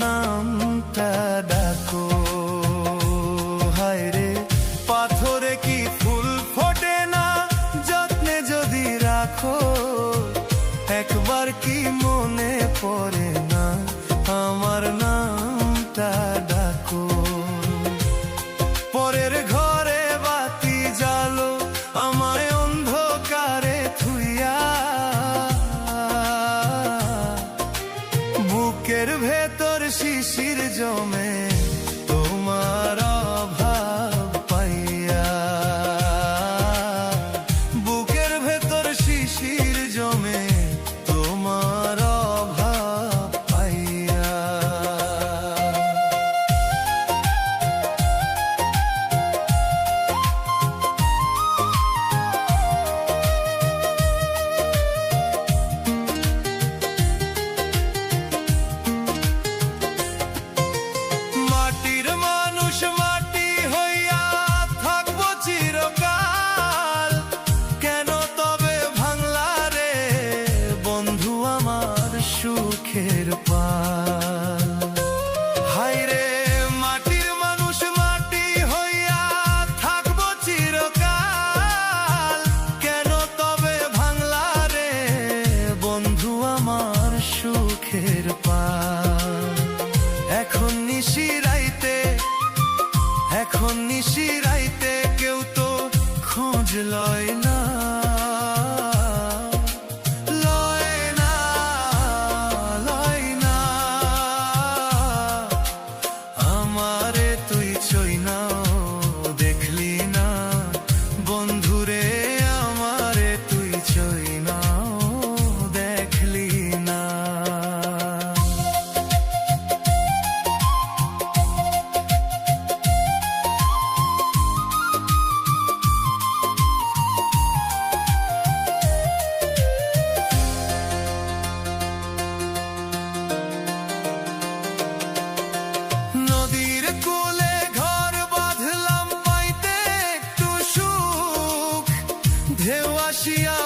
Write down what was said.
নামটা ডাকো। হায় রে পাথরে কি ফুল ফোটে না, যত্নে যদি রাখো, একবার কি মনে পড়ে না আমার নামটা ডাকো। পরের ঘরে বাতি জ্বালো, আমায় অন্ধকারে থুইয়া, বুকের ভেতর শিশির জমে তোমার অভাব পাইয়া, বুকের ভেতর শিশির জমে তোমার অভাব পাইয়া। মাটির মানুষ মাটি হইয়া থাকবো চিরকাল, কেন তবে ভাঙলা রে বন্ধু আমার সুখের পাল। হায় রে মাটির মানুষ মাটি হইয়া থাকবো চিরকাল, কেন তবে ভাঙলা রে বন্ধু আমার সুখের পাল। এখন নিশিরাইতে, এখন নিশিরাইতে কেউ তো খোঁজ লয় না, লয় না, লয় না। আমারে তুই চই না দেখলি না বন্ধুরে, আমারে তুই চই না দেখলি না। নদীর কূলে ঘর বাঁধলাম পাইতে একটু সুখ, ঢেউ আসিয়া